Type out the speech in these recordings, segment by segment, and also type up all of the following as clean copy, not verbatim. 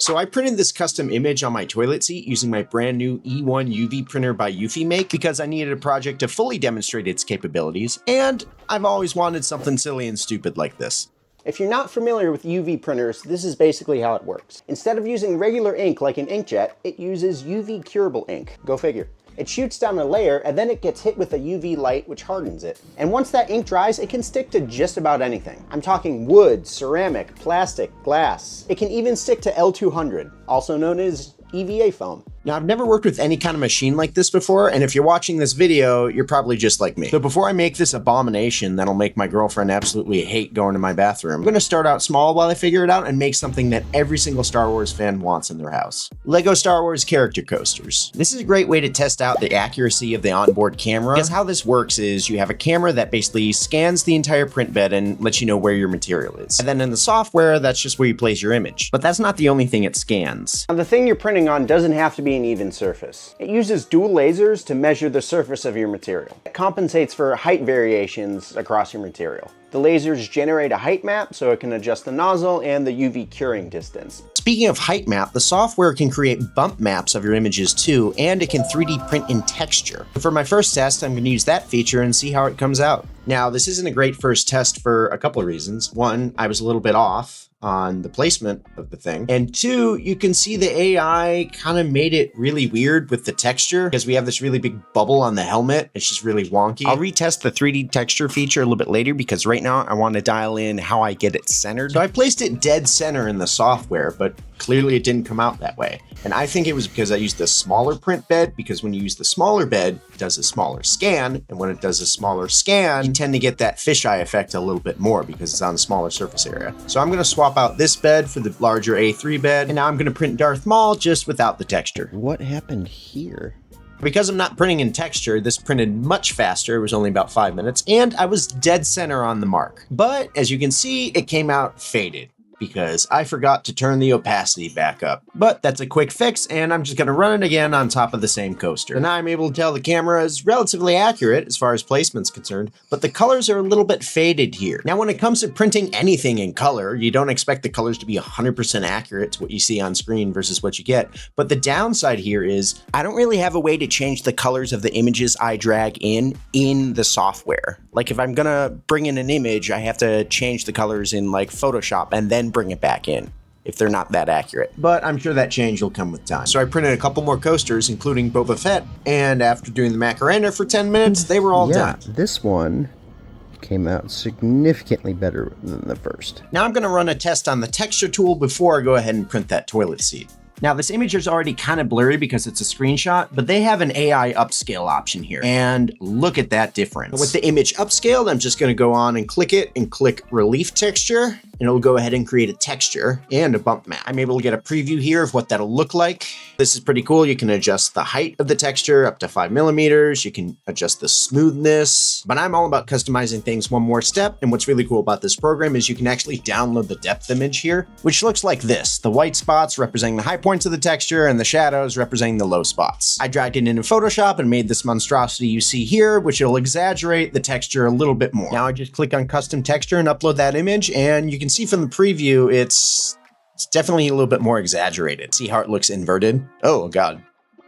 So I printed this custom image on my toilet seat using my brand new E1 UV printer by EufyMake because I needed a project to fully demonstrate its capabilities, and I've always wanted something silly and stupid like this. If you're not familiar with UV printers, this is basically how it works. Instead of using regular ink like an inkjet, it uses UV curable ink. Go figure. It shoots down a layer and then it gets hit with a UV light which hardens it. And once that ink dries, it can stick to just about anything. I'm talking wood, ceramic, plastic, glass. It can even stick to L200, also known as EVA foam. Now, I've never worked with any kind of machine like this before, and if you're watching this video, you're probably just like me. So before I make this abomination that'll make my girlfriend absolutely hate going to my bathroom, I'm gonna start out small while I figure it out and make something that every single Star Wars fan wants in their house. Lego Star Wars character coasters. This is a great way to test out the accuracy of the onboard camera, because how this works is you have a camera that basically scans the entire print bed and lets you know where your material is. And then in the software, that's just where you place your image. But that's not the only thing it scans. Now, the thing you're printing on doesn't have to be an even surface. It uses dual lasers to measure the surface of your material. It compensates for height variations across your material. The lasers generate a height map so it can adjust the nozzle and the UV curing distance. Speaking of height map, the software can create bump maps of your images too, and it can 3D print in texture. For my first test, I'm going to use that feature and see how it comes out. Now, this isn't a great first test for a couple of reasons. One, I was a little bit off on the placement of the thing. And two, you can see the AI kind of made it really weird with the texture because we have this really big bubble on the helmet. It's just really wonky. I'll retest the 3D texture feature a little bit later because right now I want to dial in how I get it centered. So I placed it dead center in the software, but clearly it didn't come out that way. And I think it was because I used the smaller print bed, because when you use the smaller bed, it does a smaller scan. And when it does a smaller scan, you tend to get that fisheye effect a little bit more because it's on a smaller surface area. So I'm going to swap out this bed for the larger A3 bed. And now I'm going to print Darth Maul just without the texture. What happened here? Because I'm not printing in texture, this printed much faster. It was only about 5 minutes, and I was dead center on the mark. But as you can see, it came out faded because I forgot to turn the opacity back up. But that's a quick fix, and I'm just gonna run it again on top of the same coaster. And now I'm able to tell the camera is relatively accurate as far as placement's concerned, but the colors are a little bit faded here. Now, when it comes to printing anything in color, you don't expect the colors to be 100% accurate to what you see on screen versus what you get. But the downside here is I don't really have a way to change the colors of the images I drag in the software. Like if I'm gonna bring in an image, I have to change the colors in like Photoshop and then bring it back in if they're not that accurate. But I'm sure that change will come with time. So I printed a couple more coasters, including Boba Fett, and after doing the Macarena for 10 minutes, they were all done. This one came out significantly better than the first. Now I'm gonna run a test on the texture tool before I go ahead and print that toilet seat. Now, this image is already kind of blurry because it's a screenshot, but they have an AI upscale option here. And look at that difference. With the image upscaled, I'm just gonna go on and click it and click relief texture, and it'll go ahead and create a texture and a bump map. I'm able to get a preview here of what that'll look like. This is pretty cool. You can adjust the height of the texture up to 5 millimeters. You can adjust the smoothness, but I'm all about customizing things one more step. And what's really cool about this program is you can actually download the depth image here, which looks like this. The white spots representing the high points of the texture and the shadows representing the low spots. I dragged it into Photoshop and made this monstrosity you see here, which will exaggerate the texture a little bit more. Now I just click on custom texture and upload that image, and you can see from the preview, it's definitely a little bit more exaggerated. See how it looks inverted? Oh God.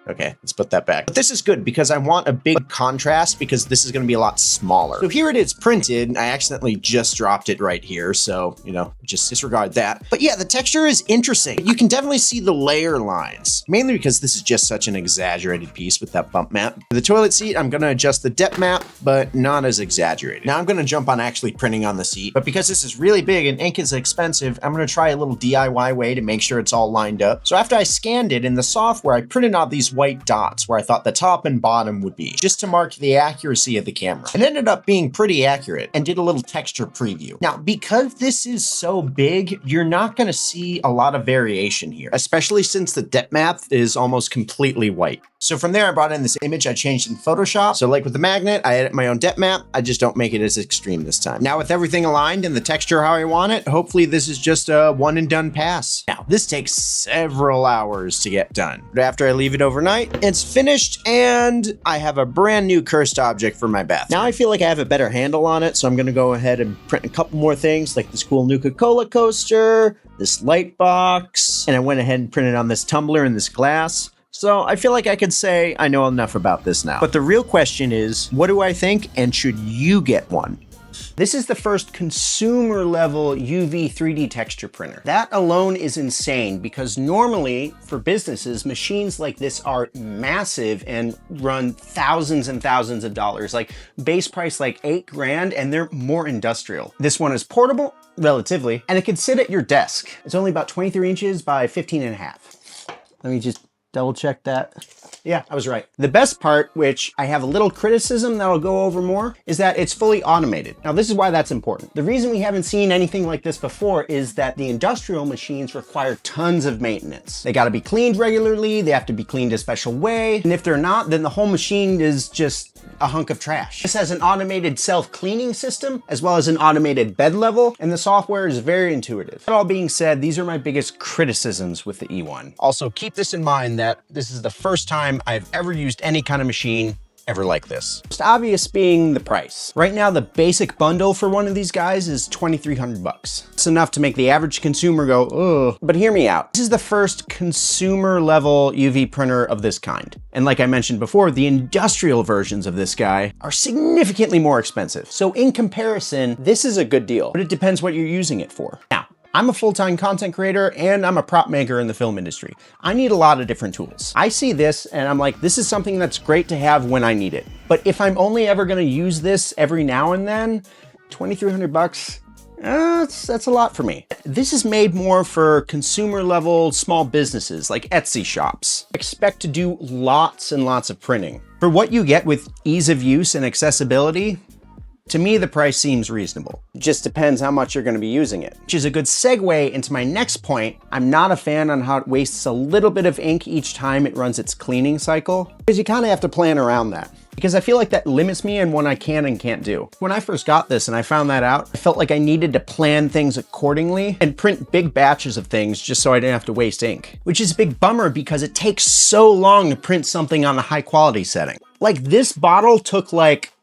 Okay, let's put that back. But this is good because I want a big contrast because this is gonna be a lot smaller. So here it is printed. I accidentally just dropped it right here. So, you know, just disregard that. But yeah, the texture is interesting. You can definitely see the layer lines, mainly because this is just such an exaggerated piece with that bump map. For the toilet seat, I'm gonna adjust the depth map, but not as exaggerated. Now I'm gonna jump on actually printing on the seat, but because this is really big and ink is expensive, I'm gonna try a little DIY way to make sure it's all lined up. So after I scanned it in the software, I printed out these white dots where I thought the top and bottom would be, just to mark the accuracy of the camera. It ended up being pretty accurate and did a little texture preview. Now, because this is so big, you're not gonna see a lot of variation here, especially since the depth map is almost completely white. So from there, I brought in this image I changed in Photoshop. So like with the magnet, I edit my own depth map. I just don't make it as extreme this time. Now with everything aligned and the texture how I want it, hopefully this is just a one and done pass. Now this takes several hours to get done. But after I leave it overnight, it's finished and I have a brand new cursed object for my bathroom. Now I feel like I have a better handle on it. So I'm gonna go ahead and print a couple more things like this cool Nuka-Cola coaster, this light box, and I went ahead and printed on this tumbler and this glass. So I feel like I could say I know enough about this now. But the real question is, what do I think, and should you get one? This is the first consumer level UV 3D texture printer. That alone is insane because normally for businesses, machines like this are massive and run thousands and thousands of dollars, like base price like $8,000, and they're more industrial. This one is portable, relatively, and it can sit at your desk. It's only about 23 inches by 15.5. Let me just double check that. Yeah, I was right. The best part, which I have a little criticism that I'll go over more, is that it's fully automated. Now, this is why that's important. The reason we haven't seen anything like this before is that the industrial machines require tons of maintenance. They gotta be cleaned regularly, they have to be cleaned a special way, and if they're not, then the whole machine is just a hunk of trash. This has an automated self-cleaning system, as well as an automated bed level, and the software is very intuitive. That all being said, these are my biggest criticisms with the E1. Also, keep this in mind that this is the first time I've ever used any kind of machine ever like this. Most obvious being the price. Right now, the basic bundle for one of these guys is $2,300. It's enough to make the average consumer go, ugh. But hear me out. This is the first consumer level UV printer of this kind. And like I mentioned before, the industrial versions of this guy are significantly more expensive. So in comparison, this is a good deal, but it depends what you're using it for. Now, I'm a full-time content creator and I'm a prop maker in the film industry. I need a lot of different tools. I see this and I'm like, this is something that's great to have when I need it. But if I'm only ever gonna use this every now and then, $2,300, that's a lot for me. This is made more for consumer level small businesses like Etsy shops. Expect to do lots and lots of printing. For what you get with ease of use and accessibility, to me, the price seems reasonable. It just depends how much you're gonna be using it. Which is a good segue into my next point. I'm not a fan on how it wastes a little bit of ink each time it runs its cleaning cycle, because you kind of have to plan around that. Because I feel like that limits me in what I can and can't do. When I first got this and I found that out, I felt like I needed to plan things accordingly and print big batches of things just so I didn't have to waste ink. Which is a big bummer because it takes so long to print something on a high quality setting. Like this bottle took like,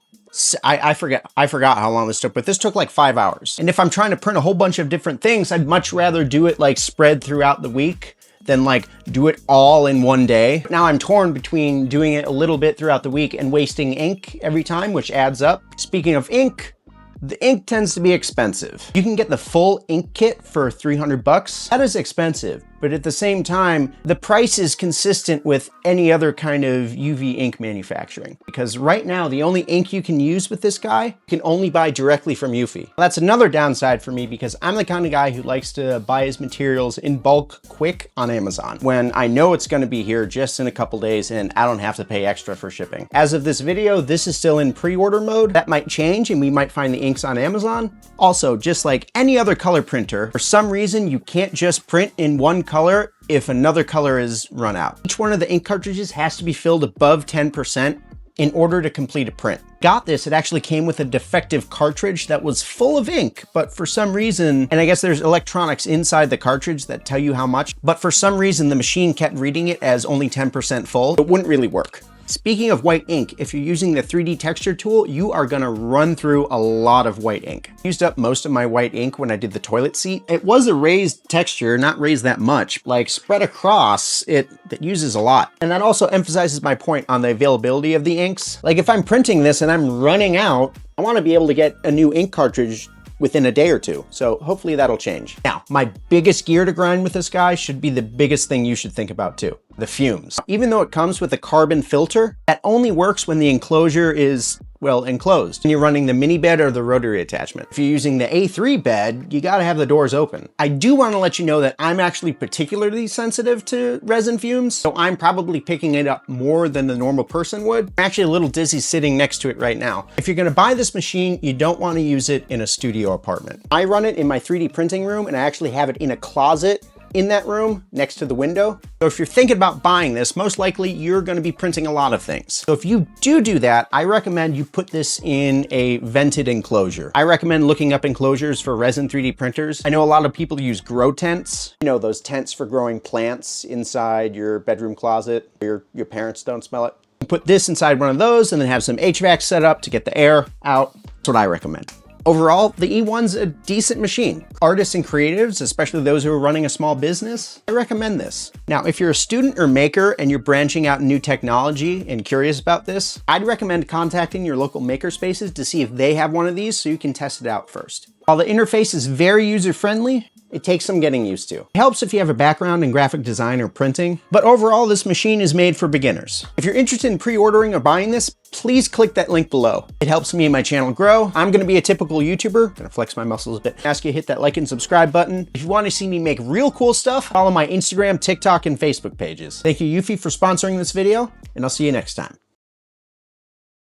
I forgot how long this took, but this took like 5 hours. And if I'm trying to print a whole bunch of different things, I'd much rather do it like spread throughout the week than like do it all in one day. Now I'm torn between doing it a little bit throughout the week and wasting ink every time, which adds up. Speaking of ink, the ink tends to be expensive. You can get the full ink kit for $300. That is expensive, but at the same time, the price is consistent with any other kind of UV ink manufacturing. Because right now, the only ink you can use with this guy, you can only buy directly from Eufy. That's another downside for me because I'm the kind of guy who likes to buy his materials in bulk quick on Amazon when I know it's gonna be here just in a couple days and I don't have to pay extra for shipping. As of this video, this is still in pre-order mode. That might change and we might find the inks on Amazon. Also, just like any other color printer, for some reason, you can't just print in one color if another color is run out. Each one of the ink cartridges has to be filled above 10% in order to complete a print. Got this, it actually came with a defective cartridge that was full of ink, but for some reason, and I guess there's electronics inside the cartridge that tell you how much, but for some reason the machine kept reading it as only 10% full. It wouldn't really work. Speaking of white ink, if you're using the 3D texture tool, you are gonna run through a lot of white ink. I used up most of my white ink when I did the toilet seat. It was a raised texture, not raised that much. Like spread across, it uses a lot. And that also emphasizes my point on the availability of the inks. Like if I'm printing this and I'm running out, I wanna be able to get a new ink cartridge within a day or two. So hopefully that'll change. Now, my biggest gear to grind with this guy should be the biggest thing you should think about too, the fumes. Even though it comes with a carbon filter, that only works when the enclosure is, well, enclosed. When you're running the mini bed or the rotary attachment. If you're using the A3 bed, you gotta have the doors open. I do wanna let you know that I'm actually particularly sensitive to resin fumes, so I'm probably picking it up more than the normal person would. I'm actually a little dizzy sitting next to it right now. If you're gonna buy this machine, you don't wanna use it in a studio apartment. I run it in my 3D printing room and I actually have it in a closet in that room next to the window. So if you're thinking about buying this, most likely you're gonna be printing a lot of things. So if you do that, I recommend you put this in a vented enclosure. I recommend looking up enclosures for resin 3D printers. I know a lot of people use grow tents. You know, those tents for growing plants inside your bedroom closet, where your parents don't smell it. Put this inside one of those and then have some HVAC set up to get the air out. That's what I recommend. Overall, the E1's a decent machine. Artists and creatives, especially those who are running a small business, I recommend this. Now, if you're a student or maker and you're branching out in new technology and curious about this, I'd recommend contacting your local makerspaces to see if they have one of these so you can test it out first. While the interface is very user-friendly, it takes some getting used to. It helps if you have a background in graphic design or printing, but overall this machine is made for beginners. If you're interested in pre-ordering or buying this, please click that link below. It helps me and my channel grow. I'm gonna be a typical YouTuber, gonna flex my muscles a bit. Ask you to hit that like and subscribe button. If you wanna see me make real cool stuff, follow my Instagram, TikTok, and Facebook pages. Thank you, Eufy, for sponsoring this video, and I'll see you next time.